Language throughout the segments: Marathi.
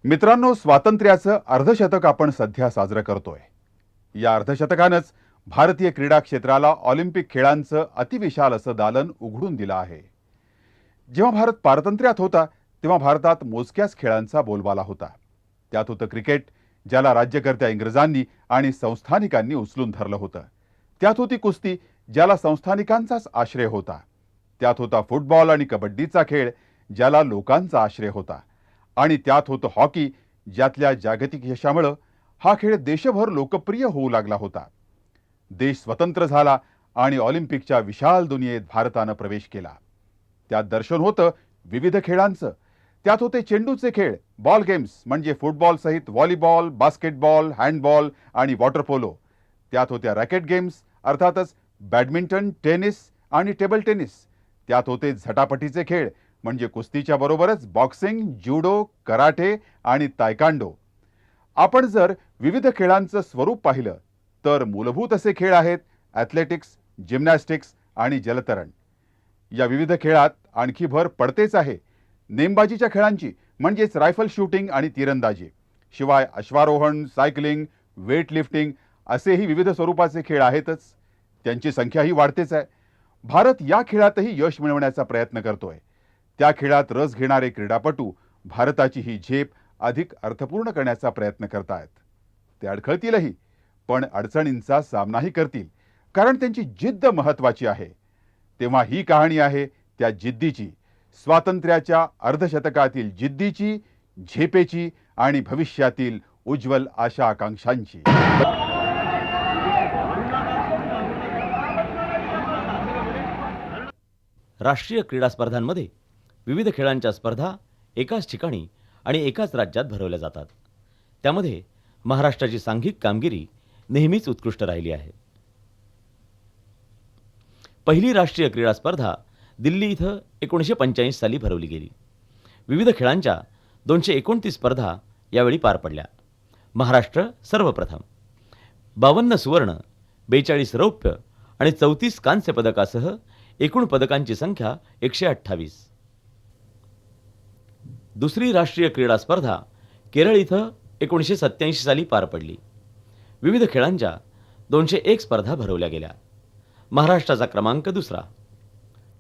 मित्रांनो, स्वातंत्र्याचं अर्धशतक आपण सध्या साजरं करतोय. या अर्धशतकानंच भारतीय क्रीडा क्षेत्राला ऑलिम्पिक खेळांचं अतिविशाल असं दालन उघडून दिलं आहे. जेव्हा भारत पारतंत्र्यात होता तेव्हा भारतात मोजक्याच खेळांचा बोलबाला होता. त्यात होतं क्रिकेट, ज्याला राज्यकर्त्या इंग्रजांनी आणि संस्थानिकांनी उचलून धरलं होतं. त्यात होती कुस्ती, ज्याला संस्थानिकांचाच आश्रय होता. त्यात होता फुटबॉल आणि कबड्डीचा खेळ, ज्याला लोकांचा आश्रय होता. आणि त्यात होतं हॉकी, ज्यातल्या जागतिक यशामुळे हा खेळ देशभर लोकप्रिय होऊ लागला होता. देश स्वतंत्र झाला आणि ऑलिम्पिकच्या विशाल दुनियेत भारतानं प्रवेश केला. त्यात दर्शन होतं विविध खेळांचं. त्यात होते चेंडूचे खेळ, बॉल गेम्स म्हणजे फुटबॉल सहित व्हॉलीबॉल, बास्केटबॉल, हँडबॉल आणि वॉटर पोलो. त्यात होत्या रॅकेट गेम्स, अर्थातच बॅडमिंटन, टेनिस आणि टेबल टेनिस. त्यात होते झटापटीचे खेळ म्हणजे कुस्तीच्या बरोबरच बॉक्सिंग, जुडो, कराटे आणि तायकांडो. आपण जर विविध खेळांचं स्वरूप पाहिलं तर मूलभूत असे खेळ आहेत ॲथलेटिक्स, जिम्नॅस्टिक्स आणि जलतरण. या विविध खेळात आणखी भर पडतेच आहे नेमबाजीच्या खेळांची, म्हणजेच रायफल शूटिंग आणि तीरंदाजी. शिवाय अश्वारोहण, सायकलिंग, वेट लिफ्टिंग असेही विविध स्वरूपाचे खेळ आहेतच. त्यांची संख्याही वाढतेच आहे. भारत या खेळातही यश मिळवण्याचा प्रयत्न करतोय. त्या खेळात रस घेणारे क्रीडापटू भारताची ही झेप अधिक अर्थपूर्ण करण्याचा प्रयत्न करतायत. ते अडखळतीलही, पण अडचणींचा सामनाही करतील, कारण त्यांची जिद्द महत्त्वाची आहे. तेव्हा ही कहाणी आहे त्या जिद्दीची, स्वातंत्र्याच्या अर्धशतकातील जिद्दीची, झेपेची आणि भविष्यातील उज्ज्वल आशा आकांक्षांची. राष्ट्रीय क्रीडा स्पर्धांमध्ये विविध खेळांच्या स्पर्धा एकाच ठिकाणी आणि एकाच राज्यात भरवल्या जातात. त्यामध्ये महाराष्ट्राची सांघिक कामगिरी नेहमीच उत्कृष्ट राहिली आहे. पहिली राष्ट्रीय क्रीडा स्पर्धा दिल्ली इथं 1985 साली भरवली गेली. विविध खेळांच्या 229 स्पर्धा यावेळी पार पडल्या. महाराष्ट्र सर्वप्रथम 52 सुवर्ण, 42 रौप्य आणि 34 कांस्य पदकासह एकूण पदकांची संख्या 128. दुसरी राष्ट्रीय क्रीडा स्पर्धा केरळ इथं 1987 साली पार पडली. विविध खेळांच्या 201 स्पर्धा भरवल्या गेल्या. महाराष्ट्राचा क्रमांक दुसरा.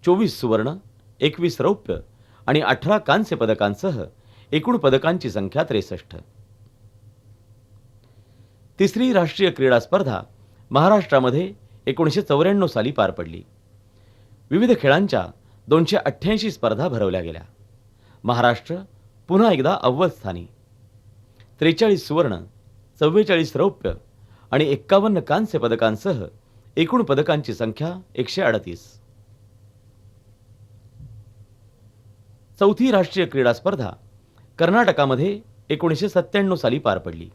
24 सुवर्ण, 21 रौप्य आणि 18 कांस्य पदकांसह एकूण पदकांची संख्या 63. तिसरी राष्ट्रीय क्रीडा स्पर्धा महाराष्ट्रामध्ये 1994 साली पार पडली. विविध खेळांच्या 288 स्पर्धा भरवल्या गेल्या. महाराष्ट्र पुन्हा एकदा अव्वल स्थानी. 43 सुवर्ण, 44 रौप्य आणि 51 कांस्य पदकांसह एकूण पदकांची संख्या 138. चौथी राष्ट्रीय क्रीडा स्पर्धा कर्नाटकामध्ये 1997 साली पार पडली.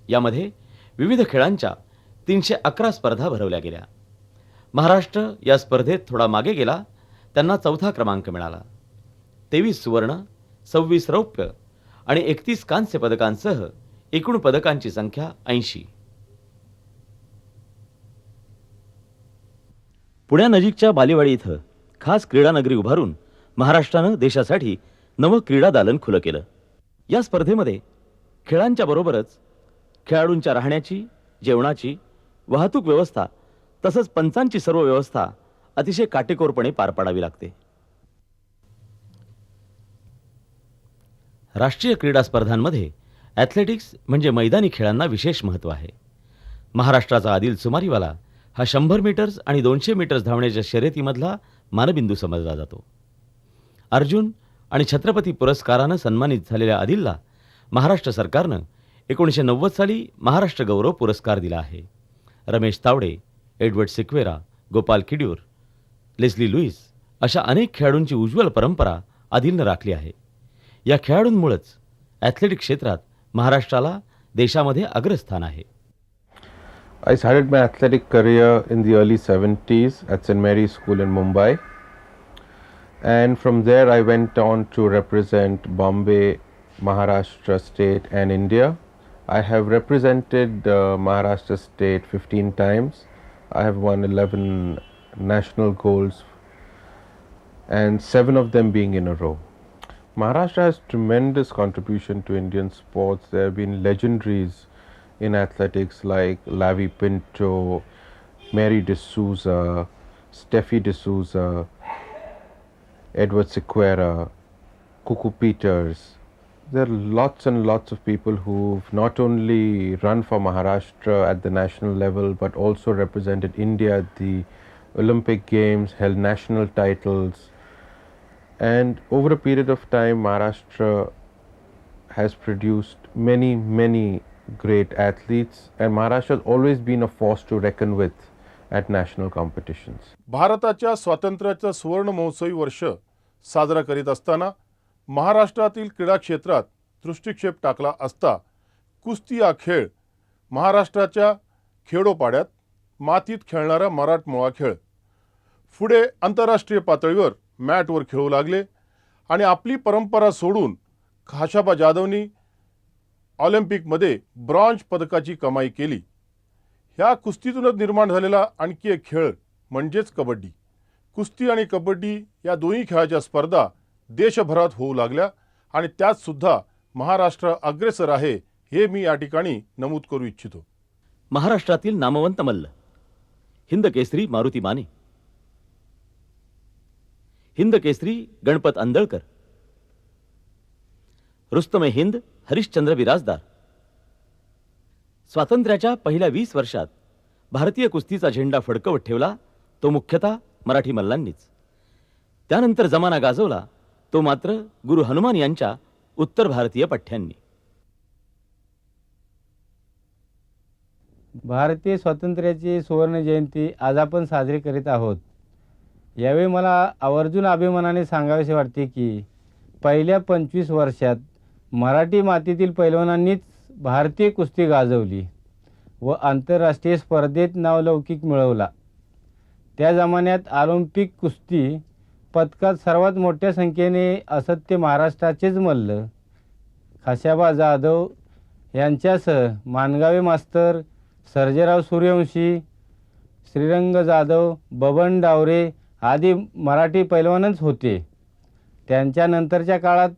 यामध्ये विविध खेळांच्या 311 स्पर्धा भरवल्या गेल्या. महाराष्ट्र या स्पर्धेत थोडा मागे गेला, त्यांना चौथा क्रमांक मिळाला. 23 सुवर्ण, 26 रौप्य आणि 31 कांस्य पदकांसह एकूण पदकांची संख्या 80. पुण्यानजीकच्या बालेवाडी इथं खास क्रीडा नगरी उभारून महाराष्ट्रानं देशासाठी नवं क्रीडा दालन खुलं केलं. या स्पर्धेमध्ये खेळांच्या बरोबरच खेळाडूंच्या राहण्याची, जेवणाची, वाहतूक व्यवस्था तसंच पंचांची सर्व व्यवस्था अतिशय काटेकोरपणे पार पाडावी लागते. राष्ट्रीय क्रीडा स्पर्धांमध्ये ॲथलेटिक्स म्हणजे मैदानी खेळांना विशेष महत्त्व आहे. महाराष्ट्राचा आदिल सुमारीवाला हा 100 मीटर्स आणि 200 मीटर्स धावण्याच्या शर्यतीमधला मानबिंदू समजला जातो. अर्जुन आणि छत्रपती पुरस्कारानं सन्मानित झालेल्या आदिलला महाराष्ट्र सरकारनं 1990 साली महाराष्ट्र गौरव पुरस्कार दिला आहे. रमेश तावडे, एडवर्ड सिक्वेरा, गोपाल किड्यूर, लेस्ली लुईस अशा अनेक खेळाडूंची उज्ज्वल परंपरा आदिलनं राखली आहे. या खेळाडूंमुळेच ॲथलेटिक क्षेत्रात महाराष्ट्राला देशामध्ये अग्रस्थान आहे. I started my athletic career in the early 70s at St. Mary's School in Mumbai, and from there I went on to represent Bombay, Maharashtra state and India. I have represented Maharashtra state 15 times. I have won 11 national golds and 7 of them being in a row. Maharashtra has tremendous contribution to Indian sports. There have been legendaries in athletics like Lavi Pinto, Mary D'Souza, Steffi D'Souza, Edward Sequeira, Cuckoo Peters. There are lots and lots of people who've not only run for Maharashtra at the national level but also represented India at the Olympic Games, held national titles, and over a period of time Maharashtra has produced many great athletes, and Maharashtra has always been a force to reckon with at national competitions. भारताच्या स्वातंत्र्याचा सुवर्ण महोत्सवी वर्ष साजरा करीत असताना महाराष्ट्रातील क्रीडा क्षेत्रात दृष्टिक्षेप टाकला असता कुस्ती हा खेळ महाराष्ट्राच्या खेडोपाड्यात मातीत खेळणारा मराठमोळा खेळ पुढे आंतरराष्ट्रीय पातळीवर मॅटवर खेळू लागले आणि आपली परंपरा सोडून खाशाबा जाधवनी ऑलिम्पिकमध्ये ब्रॉन्झ पदकाची कमाई केली. ह्या कुस्तीतूनच निर्माण झालेला आणखी एक खेळ म्हणजेच कबड्डी. कुस्ती आणि कबड्डी या दोन्ही खेळाच्या स्पर्धा देशभरात होऊ लागल्या आणि त्यात सुद्धा महाराष्ट्र अग्रेसर आहे हे मी या ठिकाणी नमूद करू इच्छितो. महाराष्ट्रातील नामवंत मल्ल हिंद केसरी मारुती माने, हिंद केसरी गणपत अंदळकर, रुस्तमे हिंद हरिश्चंद्र बिराजदार. स्वातंत्र्याच्या पहिल्या 20 वर्षात भारतीय कुस्तीचा झेंडा फडकवत ठेवला तो मुख्यतः मराठी मल्लांनीच. त्यानंतर जमाना गाजवला तो मात्र गुरु हनुमान यांच्या उत्तर भारतीय पठ्यांनी. भारतीय स्वातंत्र्याची सुवर्ण जयंती आज आपण साजरी करीत आहोत. यावेळी मला आवर्जून अभिमानाने सांगावेसे वाटते की पहिल्या 25 वर्षात मराठी मातीतील पैलवानांनीच भारतीय कुस्ती गाजवली व आंतरराष्ट्रीय स्पर्धेत नावलौकिक मिळवला. त्या जमान्यात ऑलिम्पिक कुस्ती पदकात सर्वात मोठ्या संख्येने असत ते महाराष्ट्राचेच मल्ल खाशाबा जाधव यांच्यासह मानगावे मास्तर, सर्जेराव सूर्यवंशी, श्रीरंग जाधव, बबन डावरे आदी मराठी पैलवानच होते. त्यांच्यानंतरच्या काळात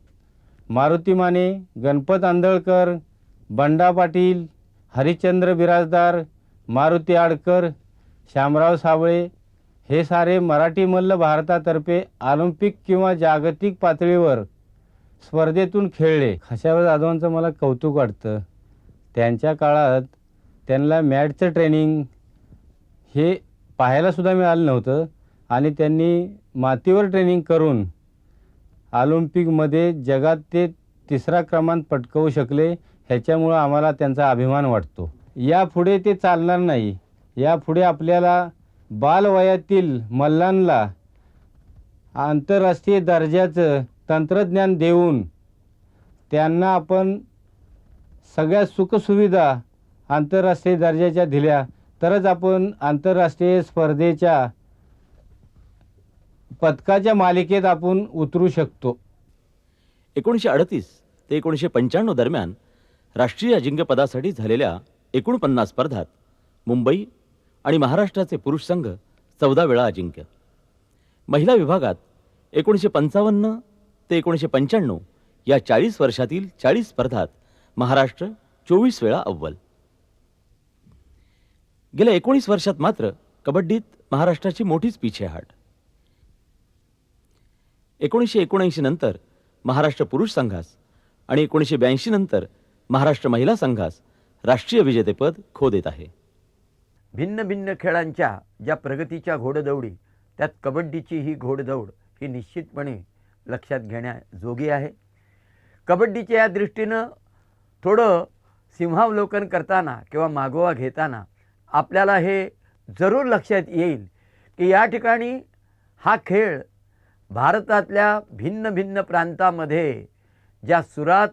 मारुती माने, गणपत आंदळकर, बंडा पाटील, हरिश्चंद्र बिराजदार, मारुती आडकर, शामराव साबळे हे सारे मराठी मल्ल भारतातर्फे ऑलिम्पिक किंवा जागतिक पातळीवर स्पर्धेतून खेळले. खाशाबा जाधवांचं मला कौतुक वाटतं. त्यांच्या काळात त्यांना मॅटचं ट्रेनिंग हे पाहायलासुद्धा मिळालं नव्हतं आणि त्यांनी मातीवर ट्रेनिंग करून ऑलिम्पिकमध्ये जगात ते 3रा क्रमांक पटकावू शकले. ह्याच्यामुळं आम्हाला त्यांचा अभिमान वाटतो. यापुढे ते चालणार नाही. यापुढे आपल्याला बालवयातील मल्लांना आंतरराष्ट्रीय दर्जाचं तंत्रज्ञान देऊन त्यांना आपण सगळ्या सुखसुविधा आंतरराष्ट्रीय दर्जाच्या दिल्या तरच आपण आंतरराष्ट्रीय स्पर्धेच्या पदकाच्या मालिकेत आपण उतरू शकतो. 1938 ते 1995 दरम्यान राष्ट्रीय अजिंक्यपदासाठी झालेल्या 49 स्पर्धात मुंबई आणि महाराष्ट्राचे पुरुष संघ 14 वेळा अजिंक्य. महिला विभागात 1955 ते 1995 या 40 वर्षातील 40 स्पर्धात महाराष्ट्र 24 वेळा अव्वल. गेल्या 19 वर्षात मात्र कबड्डीत महाराष्ट्राची मोठीच पिछेहाट. 1979 नंतर महाराष्ट्र पुरुष संघास आणि 1982 नंतर महाराष्ट्र महिला संघास राष्ट्रीय विजेतेपद खो देत आहे. भिन्न भिन्न खेळांच्या ज्या प्रगतीच्या घोडदौडी, त्यात कबड्डीची ही घोडदौड ही निश्चितपणे लक्षात घेण्याजोगी आहे. कबड्डीच्या या दृष्टीनं थोडं सिंहावलोकन करताना किंवा मागोवा घेताना आपल्याला हे जरूर लक्षात येईल की या ठिकाणी हा खेळ भारतातल्या भिन्न भिन्न प्रांतामध्ये ज्या सुरात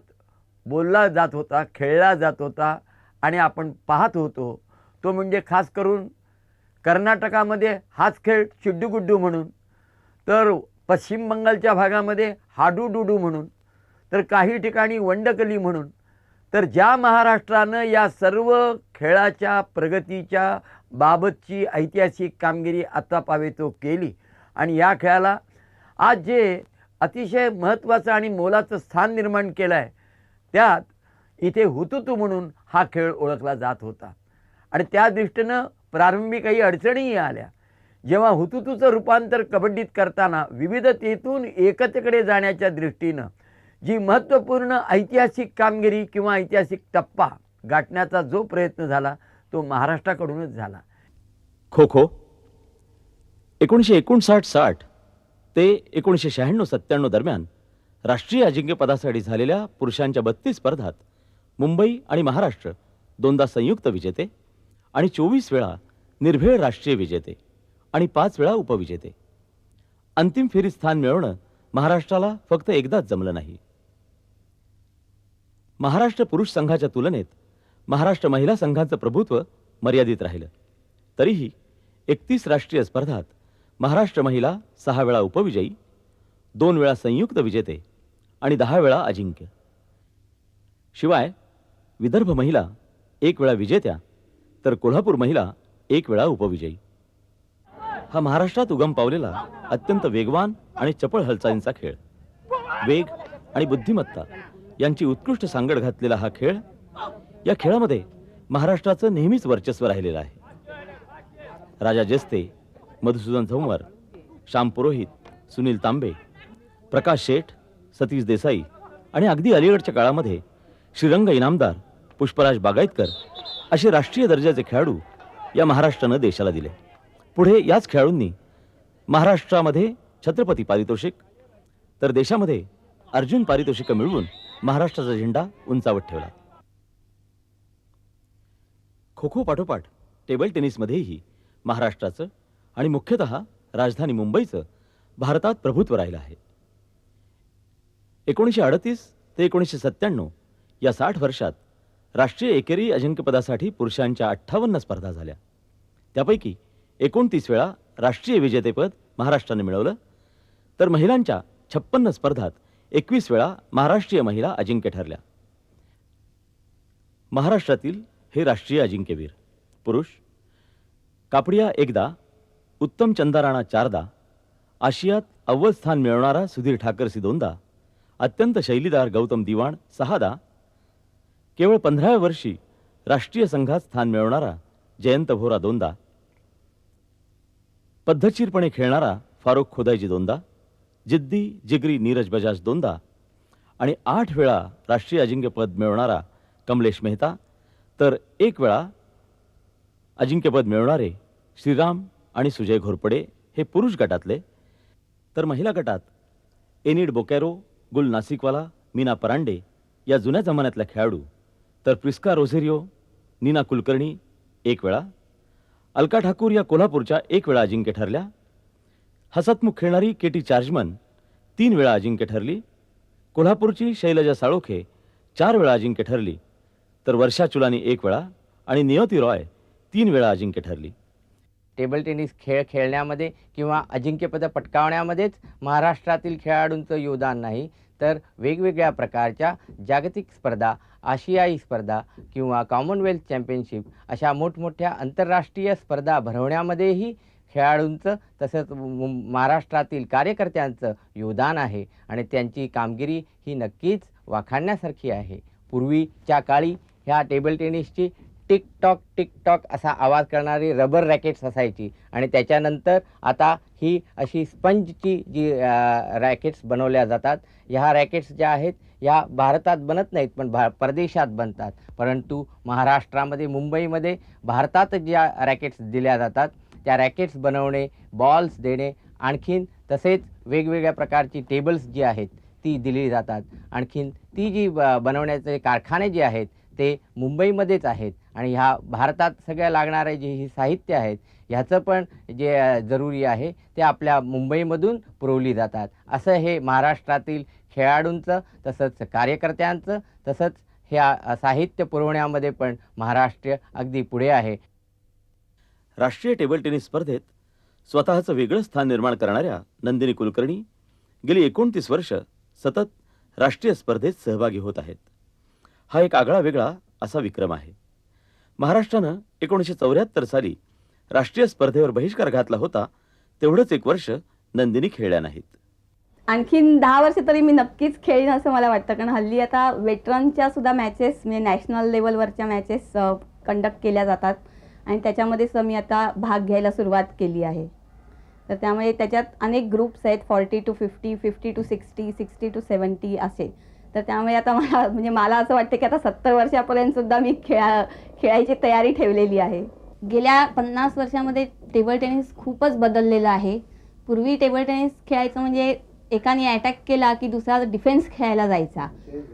बोलला जात होता, खेळला जात होता आणि आपण पाहत होतो, तो म्हणजे खास करून कर्नाटकामध्ये हाच खेळ चिड्डूगुड्डू म्हणून, तर पश्चिम बंगालच्या भागामध्ये हाडूडुडू म्हणून, तर काही ठिकाणी वंडकली म्हणून. तर ज्या महाराष्ट्रानं या सर्व खेळाच्या प्रगतीच्या बाबतची ऐतिहासिक कामगिरी आतापावेतो केली आणि या खेळाला आज जे अतिशय महत्त्वाचं आणि मोलाचं स्थान निर्माण केलं आहे, त्यात इथे हुतुतू म्हणून हा खेळ ओळखला जात होता. आणि त्या दृष्टीनं प्रारंभी काही अडचणीही आल्या. जेव्हा हुतुतूचं रूपांतर कबड्डीत करताना विविधतेतून एकतेकडे जाण्याच्या दृष्टीनं जी महत्त्वपूर्ण ऐतिहासिक कामगिरी किंवा ऐतिहासिक टप्पा गाठण्याचा जो प्रयत्न झाला तो महाराष्ट्राकडूनच झाला. खो खो 1959-60 ते 1996-97 दरम्यान राष्ट्रीय अजिंक्यपदासाठी झालेल्या पुरुषांच्या 32 स्पर्धात मुंबई आणि महाराष्ट्र दोनदा संयुक्त विजेते आणि 24 वेळा निर्भेळ राष्ट्रीय विजेते आणि 5 वेळा उपविजेते. अंतिम फेरीत स्थान मिळवणं महाराष्ट्राला फक्त एकदाच जमलं नाही. महाराष्ट्र पुरुष संघाच्या तुलनेत महाराष्ट्र महिला संघाचं प्रभुत्व मर्यादित राहिलं. तरीही 31 राष्ट्रीय स्पर्धात महाराष्ट्र महिला 6 वेळा उपविजयी, 2 वेळा संयुक्त विजेते आणि 10 वेळा अजिंक्य. शिवाय विदर्भ महिला 1 वेळा विजेत्या, तर कोल्हापूर महिला 1 वेळा उपविजयी. हा महाराष्ट्रात उगम पावलेला अत्यंत वेगवान आणि चपळ हालचालींचा खेळ, वेग आणि बुद्धिमत्ता यांची उत्कृष्ट सांगड घातलेला हा खेळ, या खेळामध्ये महाराष्ट्राचं नेहमीच वर्चस्व राहिलेलं आहे. राजा जेस्ते, मधुसूदन झंवर, श्याम पुरोहित, सुनील तांबे, प्रकाश शेठ, सतीश देसाई आणि अगदी अलीकडच्या काळामध्ये श्रीरंग इनामदार, पुष्पराज बागायतकर असे राष्ट्रीय दर्जाचे खेळाडू या महाराष्ट्रानं देशाला दिले. पुढे याच खेळाडूंनी महाराष्ट्रामध्ये छत्रपती पारितोषिक तर देशामध्ये अर्जुन पारितोषिक मिळवून महाराष्ट्राचा झेंडा उंचावत ठेवला. खो खो पाठोपाठ टेबल टेनिसमध्येही महाराष्ट्राचं आणि मुख्यतः राजधानी मुंबईचं भारतात प्रभुत्व राहिलं आहे. 1938 ते 1997 या 60 वर्षात राष्ट्रीय एकेरी अजिंक्यपदासाठी पुरुषांच्या 58 स्पर्धा झाल्या. त्यापैकी 29 वेळा राष्ट्रीय विजेतेपद महाराष्ट्राने मिळवलं, तर महिलांच्या 56 स्पर्धात 21 वेळा महाराष्ट्रीय महिला अजिंक्य ठरल्या. महाराष्ट्रातील हे राष्ट्रीय अजिंक्यवीर पुरुष कापडिया एकदा, उत्तम चंदाराणा 4दा, आशियात अव्वल स्थान मिळवणारा सुधीर ठाकरसी 2दा, अत्यंत शैलीदार गौतम दिवाण 6दा, केवळ 15व्या वर्षी राष्ट्रीय संघात स्थान मिळवणारा जयंत भोरा 2दा, पद्धतशीरपणे खेळणारा फारुख खोदाईजी 2दा, जिद्दी जिगरी नीरज बजाज 2दा आणि 8 वेळा राष्ट्रीय अजिंक्यपद मिळवणारा कमलेश मेहता, तर 1 वेळा अजिंक्यपद मिळवणारे श्रीराम आणि सुजय घोरपडे हे पुरुष गटातले. तर महिला गटात एनिड बोकॅरो, गुल नासिकवाला, मीना परांडे या जुन्या जमान्यातल्या खेळाडू, तर प्रिस्का रोझेरियो, नीना कुलकर्णी 1 वेळा, अलका ठाकूर या कोल्हापूरच्या 1 वेळा अजिंक्य ठरल्या. हसतमुख खेळणारी केटी चार्जमन 3 वेळा अजिंक्य ठरली. कोल्हापूरची शैलजा साळोखे 4 वेळा अजिंक्य ठरली, तर वर्षा चुलानी 1 वेळा आणि नियती रॉय 3 वेळा अजिंक्य ठरली. टेबल टेनिस खेळ खेळण्यामध्ये किंवा अजिंक्यपदं पटकावण्यामध्येच महाराष्ट्रातील खेळाडूंचं योगदान नाही, तर वेगवेगळ्या प्रकारच्या जागतिक स्पर्धा, आशियाई स्पर्धा किंवा कॉमनवेल्थ चॅम्पियनशिप अशा मोठमोठ्या आंतरराष्ट्रीय स्पर्धा भरवण्यामध्येही खेळाडूंचं तसंच महाराष्ट्रातील कार्यकर्त्यांचं योगदान आहे आणि त्यांची कामगिरी ही नक्कीच वाखाणण्यासारखी आहे. पूर्वीच्या काळी ह्या टेबल टेनिसची टिक टॉक असा आवाज करणारी रबर रॅकेट्स असायची आणि त्याच्यानंतर आता ही अशी स्पंजची जी रॅकेट्स बनवल्या जातात. ह्या रॅकेट्स ज्या आहेत ह्या भारतात बनत नाहीत पण परदेशात बनतात. परंतु महाराष्ट्रामध्ये मुंबईमध्ये भारतात ज्या रॅकेट्स दिल्या जातात त्या रॅकेट्स बनवणे, बॉल्स देणे, आणखीन तसेच वेगवेगळ्या प्रकारची टेबल्स जी आहेत ती दिली जातात. आणखीन ती जी बनवण्याचे कारखाने जे आहेत ते मुंबईमध्येच आहेत आणि ह्या भारतात सगळ्या लागणारे जे ही साहित्य आहेत ह्याचं पण जे जरुरी आहे ते आपल्या मुंबईमधून पुरवली जातात. असं हे महाराष्ट्रातील खेळाडूंचं तसंच कार्यकर्त्यांचं तसंच ह्या साहित्य पुरवण्यामध्ये पण महाराष्ट्र अगदी पुढे आहे. राष्ट्रीय टेबल टेनिस स्पर्धेत स्वतःचं वेगळं स्थान निर्माण करणाऱ्या नंदिनी कुलकर्णी गेली 29 वर्ष सतत राष्ट्रीय स्पर्धेत सहभागी होत आहेत. हा एक आगळा वेगळा असा विक्रम आहे. महाराष्ट्रानं 1974 साली राष्ट्रीय स्पर्धेवर बहिष्कार घातला होता तेवढंच एक वर्ष नंदिनी खेळल्या नाहीत. आणखीन 10 वर्ष तरी मी नक्कीच खेळीन असं मला वाटतं, कारण हल्ली आता वेटरनच्या सुद्धा मॅचेस म्हणजे नॅशनल लेवलवरच्या मॅचेस कंडक्ट केल्या जातात आणि त्याच्यामध्येच मी आता भाग घ्यायला सुरुवात केली आहे. तर त्यामुळे त्याच्यात अनेक ग्रुप्स आहेत 40 to 50, 50 to 60, 60 to 70 असे. तर त्यामुळे आता मला असं वाटतं की आता 70 वर्षापर्यंत सुद्धा मी खेळायची तयारी ठेवलेली आहे. गेल्या 50 वर्षामध्ये टेबल टेनिस खूपच बदललेलं आहे. पूर्वी टेबल टेनिस खेळायचं म्हणजे एकाने अटॅक केला की दुसरा डिफेन्स खेळायला जायचा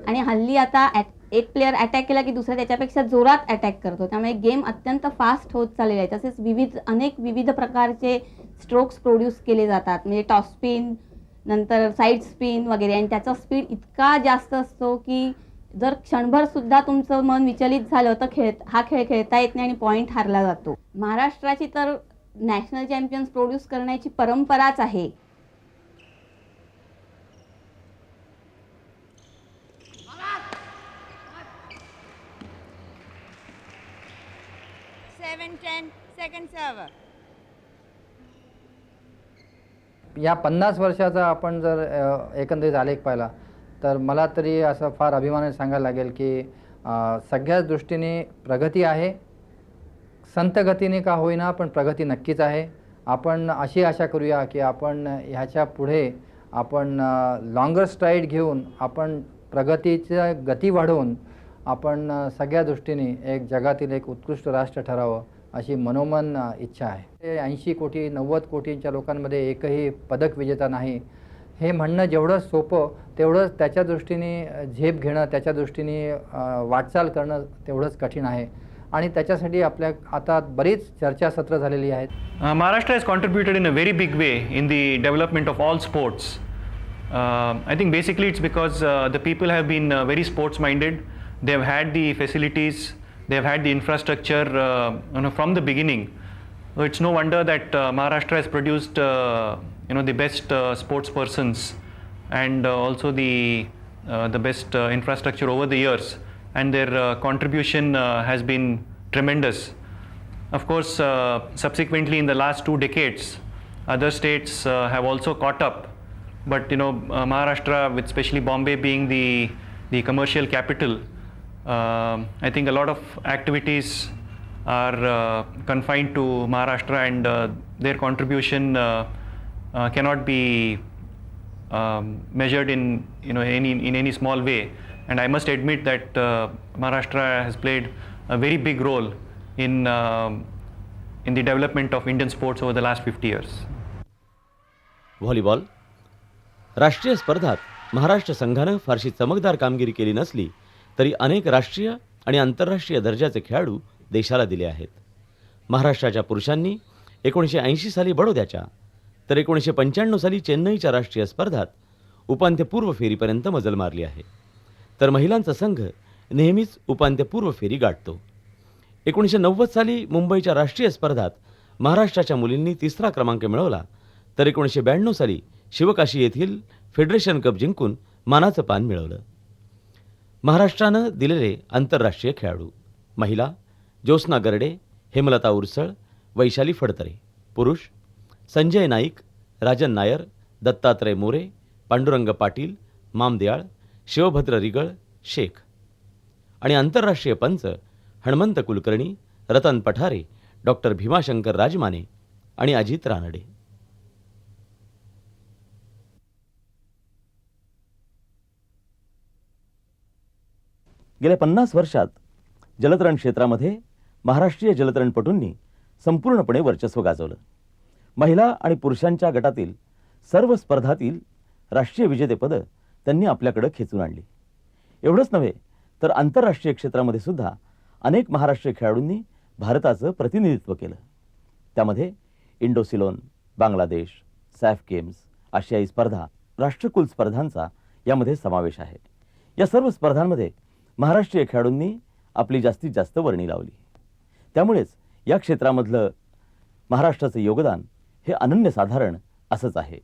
आणि हल्ली आता एक प्लेअर अटॅक केला की दुसरा त्याच्यापेक्षा जोरात अटॅक करतो. त्यामुळे गेम अत्यंत फास्ट होत चाललेला आहे. तसेच अनेक विविध प्रकारचे स्ट्रोक्स प्रोड्यूस केले जातात, म्हणजे टॉप स्पिन नंतर साईड स्पिन वगैरे, आणि त्याचा स्पीड इतका जास्त असतो की जर क्षणभर सुद्धा तुमचं मन विचलित झालं तर हा खेळ खेळता येत नाही आणि पॉईंट हारला जातो. महाराष्ट्राची तर नॅशनल चॅम्पियन्स प्रोड्यूस करण्याची परंपराच आहे. या 50 वर्षाचा आपण जर एकंदरीत आलेख पाहिला तर मला तरी असं फार अभिमानाने सांगायला लागेल की सगळ्याच दृष्टीने प्रगती आहे. संत गतीने का होईना पण प्रगती नक्कीच आहे. आपण अशी आशा करूया की आपण ह्याच्या पुढे आपण लॉंगर स्ट्राईड घेऊन आपण प्रगतीची गती वाढवून आपण सगळ्या दृष्टीने एक जगातील एक उत्कृष्ट राष्ट्र ठरावं अशी मनोमन इच्छा आहे. 80 कोटी 90 कोटींच्या लोकांमध्ये एकही पदक विजेता नाही हे म्हणणं जेवढं सोपं तेवढंच त्याच्या दृष्टीने झेप घेणं, त्याच्या दृष्टीने वाटचाल करणं तेवढंच कठीण आहे आणि त्याच्यासाठी आपल्या आता बरीच चर्चासत्र झालेली आहेत. Maharashtra has contributed in a very big way in the development of all sports. I think basically it's because the people have been very sports minded. They have had the facilities, they have had the infrastructure from the beginning. So it's no wonder that Maharashtra has produced the best sports persons and also the best infrastructure over the years, and their contribution has been tremendous. Of course, subsequently in the last 2 decades, other states have also caught up. But Maharashtra, with especially Bombay being the commercial capital, I think a lot of activities are confined to Maharashtra, and their contribution cannot be measured in any small way. And I must admit that Maharashtra has played a very big role in the development of Indian sports over the last 50 years. Volleyball राष्ट्रीय स्पर्धात महाराष्ट्र संघानं फारशी चमकदार कामगिरी केली नसली तरी अनेक राष्ट्रीय आणि आंतरराष्ट्रीय दर्जाचे खेळाडू देशाला दिले आहेत. महाराष्ट्राच्या पुरुषांनी 1980 साली बडोद्याच्या तर 1995 साली चेन्नईच्या राष्ट्रीय स्पर्धात उपांत्यपूर्व फेरीपर्यंत मजल मारली आहे, तर महिलांचा संघ नेहमीच उपांत्यपूर्व फेरी गाठतो. 1990 साली मुंबईच्या राष्ट्रीय स्पर्धात महाराष्ट्राच्या मुलींनी 3रा क्रमांक मिळवला, तर 1992 साली शिवकाशी येथील फेडरेशन कप जिंकून मानाचं पान मिळवलं. महाराष्ट्रानं दिलेले आंतरराष्ट्रीय खेळाडू: महिला ज्योत्स्ना गरडे, हेमलता उरसळ, वैशाली फडतरे; पुरुष संजय नाईक, राजन नायर, दत्तात्रय मोरे, पांडुरंग पाटील, मामदयाळ, शिवभद्र रिगळ, शेख. आणि आंतरराष्ट्रीय पंच हणमंत कुलकर्णी, रतन पठारे, डॉक्टर भीमाशंकर राजमाने आणि अजित रानडे. गेल्या 50 वर्षात जलतरण क्षेत्रामध्ये महाराष्ट्रीय जलतरणपटूंनी संपूर्णपणे वर्चस्व गाजवलं. महिला आणि पुरुषांच्या गटातील सर्व स्पर्धातील राष्ट्रीय विजेतेपदं त्यांनी आपल्याकडे खेचून आणली. एवढंच नव्हे तर आंतरराष्ट्रीय क्षेत्रामध्ये सुद्धा अनेक महाराष्ट्रीय खेळाडूंनी भारताचं प्रतिनिधित्व केलं. त्यामध्ये इंडोसिलोन, बांगलादेश, सॅफ गेम्स, आशियाई स्पर्धा, राष्ट्रकुल स्पर्धांचा यामध्ये समावेश आहे. या सर्व स्पर्धांमध्ये महाराष्ट्रीय खेळाडूंनी आपली जास्तीत जास्त वर्णी लावली. त्यामुळेच या क्षेत्रामधलं महाराष्ट्राचं योगदान हे अनन्यसाधारण असंच आहे.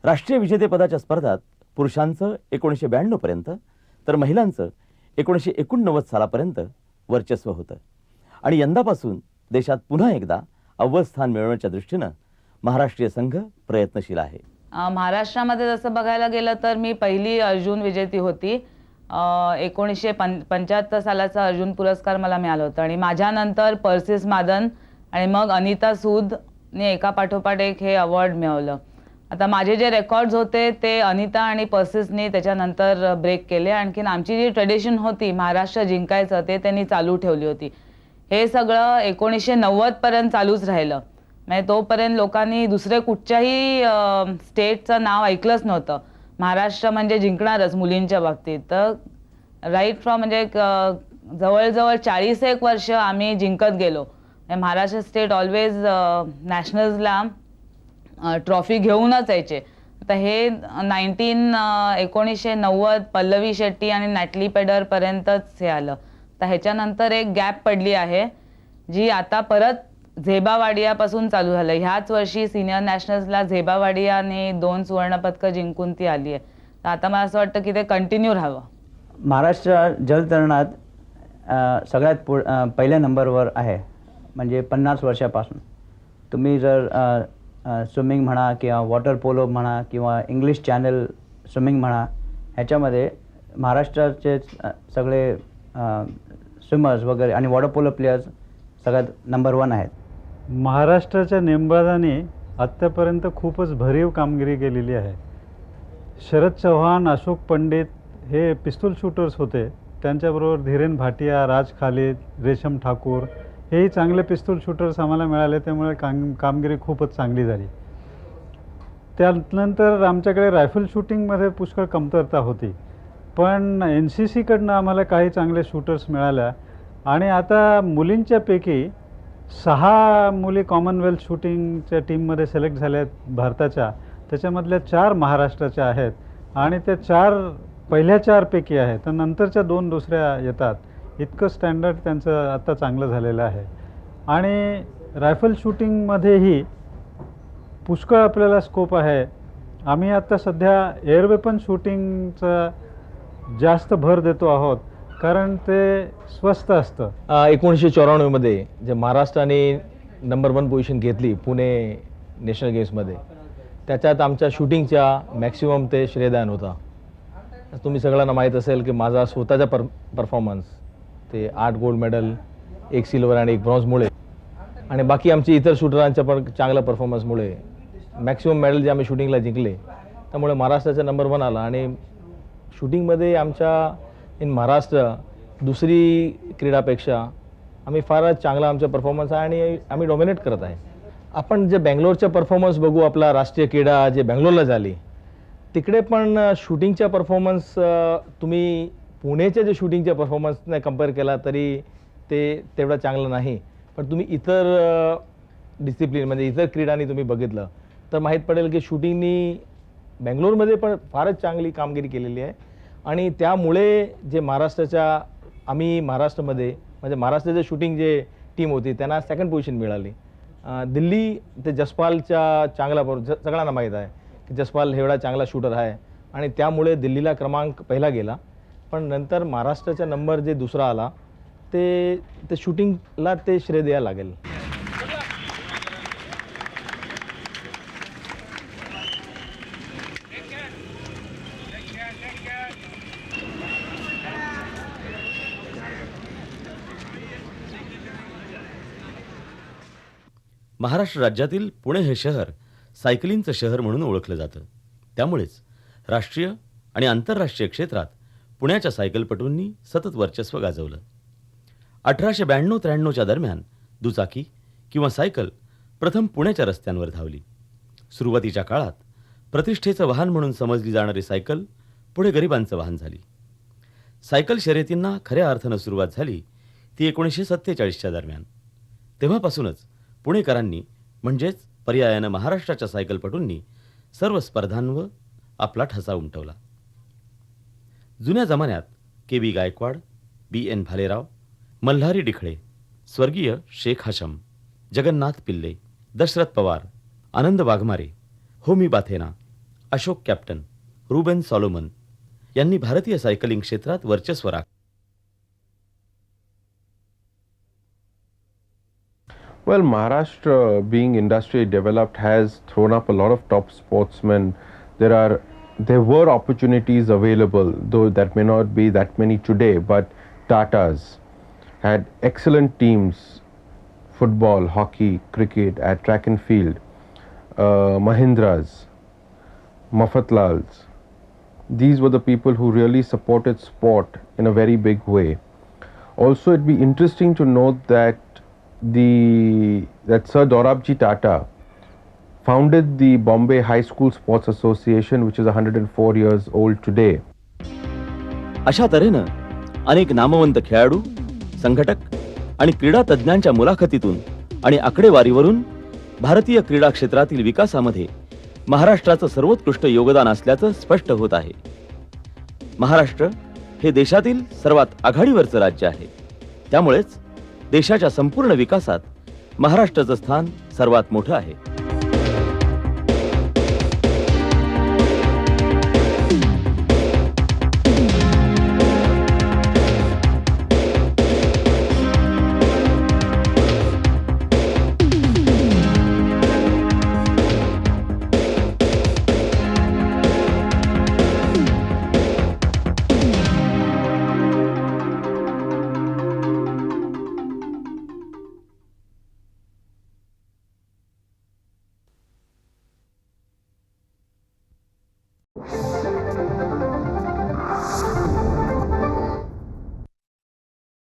राष्ट्रीय विजेतेपदाच्या स्पर्धात पुरुषांचं 1992 पर्यंत तर महिलांचं 1989 सालापर्यंत वर्चस्व होतं. आणि यंदापासून देशात पुन्हा एकदा अव्वल स्थान मिळवण्याच्या दृष्टीनं महाराष्ट्रीय संघ प्रयत्नशील आहे. महाराष्ट्रामध्ये जसं बघायला गेलं तर मी पहिली अर्जुन विजेती होती. 1975 सालाचा अर्जुन पुरस्कार मला मिळाला होता आणि माझ्यानंतर पर्सिस मादन आणि मग अनिता सूदने एका पाठोपाठ एक हे अवॉर्ड मिळवलं. आता माझे जे रेकॉर्ड्स होते ते अनिता आणि पर्सिसने त्याच्यानंतर ब्रेक केले. आणखीन आमची जी ट्रेडिशन होती महाराष्ट्र जिंकायचं ते त्यांनी चालू ठेवली होती. हे सगळं 1990 पर्यंत चालूच राहिलं. म्हणजे तोपर्यंत लोकांनी दुसरे कुठच्याही स्टेटचं नाव ऐकलंच नव्हतं. महाराष्ट्र म्हणजे जिंकणारच मुलींच्या बाबतीत. तर राईट फ्रॉम म्हणजे जवळजवळ 40 वर्ष आम्ही जिंकत गेलो. महाराष्ट्र स्टेट ऑलवेज नॅशनल्सला ट्रॉफी घेऊनच यायचे. आता हे 1990 पल्लवी शेट्टी आणि नॅटली पेडरपर्यंतच हे आलं. तर ह्याच्यानंतर एक गॅप पडली आहे जी आता परत झेबा वाडियापासून चालू झालं. ह्याच वर्षी सिनियर नॅशनल्सला झेबा वाडियाने 2 सुवर्णपदकं जिंकून ती आली आहे. तर आता मला असं वाटतं की ते कंटिन्यू राहावं. महाराष्ट्र जलतरणात सगळ्यात पहिल्या नंबरवर आहे. म्हणजे 50 वर्षापासून तुम्ही जर स्विमिंग म्हणा किंवा वॉटर पोलो म्हणा किंवा इंग्लिश चॅनल स्विमिंग म्हणा ह्याच्यामध्ये महाराष्ट्राचे सगळे स्विमर्स वगैरे आणि वॉटर पोलो प्लेयर्स सगळ्यात नंबर 1 आहेत. महाराष्ट्राच्या नेमबाजांनी आत्तापर्यंत खूपच भरीव कामगिरी केलेली आहे. शरद चव्हाण, अशोक पंडित हे पिस्तूल शूटर्स होते. त्यांच्याबरोबर धीरेन भाटिया, राज खालिद, रेशम ठाकूर हेही चांगले पिस्तूल शूटर्स आम्हाला मिळाले. त्यामुळे कामगिरी खूपच चांगली झाली. त्यानंतर आमच्याकडे रायफल शूटिंगमध्ये पुष्कळ कमतरता होती. पण NCC कडनं आम्हाला काही चांगले शूटर्स मिळाल्या आणि आता मुलींच्यापैकी 6 मुली कॉमनवेल्थ शूटिंगच्या टीममध्ये सिलेक्ट झाल्या आहेत भारताच्या. त्याच्यामधल्या 4 महाराष्ट्राच्या आहेत आणि त्या 4 पहिल्या 4 पैकी आहेत. तर नंतरच्या 2 दुसऱ्या येतात. इतकं स्टँडर्ड त्यांचं आता चांगलं झालेलं आहे. आणि रायफल शूटिंगमध्येही पुष्कळ आपल्याला स्कोप आहे. आम्ही आता सध्या एअर वेपन शूटिंगचा जास्त भर देतो आहोत कारण ते स्वस्त असतं. 1994 मध्ये जे महाराष्ट्राने नंबर 1 पोझिशन घेतली पुणे नॅशनल गेम्समध्ये, त्याच्यात आमच्या शूटिंगच्या मॅक्सिमम ते श्रेयदान होता. तुम्ही सगळ्यांना माहीत असेल की माझा स्वतःचा परफॉर्मन्स ते 8 गोल्ड मेडल, 1 सिल्वर आणि 1 ब्रॉन्झमुळे आणि बाकी आमची इतर शूटरांच्या पण चांगल्या परफॉर्मन्समुळे मॅक्सिमम मेडल जे आम्ही शूटिंगला जिंकले. त्यामुळे महाराष्ट्राचा नंबर 1 आला. आणि शूटिंगमध्ये आमच्या इन महाराष्ट्र दुसरी क्रीडापेक्षा आम्ही फारच चांगला आमचा परफॉर्मन्स आहे आणि आम्ही डॉमिनेट करत आहे. आपण जे बेंगलोरचा परफॉर्मन्स बघू, आपला राष्ट्रीय क्रीडा जे बेंगलोरला झाली तिकडे पण शूटिंगचा परफॉर्मन्स तुम्ही पुणेच्या जे शूटिंगच्या परफॉर्मन्सने कंपेअर केला तरी ते तेवढा चांगलं नाही. पण तुम्ही इतर डिसिप्लिन म्हणजे इतर क्रीडांनी तुम्ही बघितलं तर माहीत पडेल की शूटिंगनी बेंगलोरमध्ये पण फारच चांगली कामगिरी केलेली आहे. आणि त्यामुळे जे आम्ही महाराष्ट्रामध्ये म्हणजे महाराष्ट्राचे शूटिंग जे टीम होती त्यांना 2nd पोझिशन मिळाली. दिल्ली ते जसपालच्या चांगला सगळ्यांना माहीत आहे की जसपाल एवढा चांगला शूटर आहे आणि त्यामुळे दिल्लीला क्रमांक पहिला गेला. पण नंतर महाराष्ट्राचा नंबर जे दुसरा आला ते शूटिंगला ते श्रेय द्यायला लागेल. महाराष्ट्र राज्यातील पुणे हे शहर सायकलिंगचं शहर म्हणून ओळखलं जातं. त्यामुळेच राष्ट्रीय आणि आंतरराष्ट्रीय क्षेत्रात पुण्याच्या सायकलपटूंनी सतत वर्चस्व गाजवलं. 1892-93च्या दरम्यान दुचाकी किंवा सायकल प्रथम पुण्याच्या रस्त्यांवर धावली. सुरुवातीच्या काळात प्रतिष्ठेचं वाहन म्हणून समजली जाणारी सायकल पुढे गरिबांचं वाहन झाली. सायकल शर्यतींना खऱ्या अर्थानं सुरुवात झाली ती 1947च्या दरम्यान. तेव्हापासूनच पुणेकरांनी म्हणजेच पर्यायानं महाराष्ट्राच्या सायकलपटूंनी सर्व स्पर्धांवर आपला ठसा उमटवला. जुन्या जमान्यात के.बी. गायकवाड, बी.एन. भालेराव, मल्हारी डिखळे, स्वर्गीय Shaikh Hasham, Jagannath Pillay, Dashrath Pawar, Anand Waghmare, Homi Bathena, Ashok captain, Reuben Solomon यांनी भारतीय सायकलिंग क्षेत्रात वर्चस्व राखलं. Well, Maharashtra, being industrially developed, has thrown up a lot of top sportsmen. There were opportunities available, though that may not be that many today. But Tatas had excellent teams: football, hockey, cricket, at track and field. Mahindras, Mafatlals. These were the people who really supported sport in a very big way. Also, it'd be interesting to note that Sir Dorabji Tata founded the Bombay High School Sports Association, which is 104 years old today. अशा तऱ्हेनं अनेक नामवंत खेळाडू, संघटक आणि क्रीडा तज्ज्ञांच्या मुलाखतीतून आणि आकडेवारीवरून भारतीय क्रीडा क्षेत्रातील विकासामध्ये महाराष्ट्राचं सर्वोत्कृष्ट योगदान असल्याचं स्पष्ट होत आहे. महाराष्ट्र हे देशातील सर्वात आघाडीवरचं राज्य आहे. त्यामुळेच देशाच्या संपूर्ण विकासात महाराष्ट्राचं स्थान सर्वात मोठं आहे.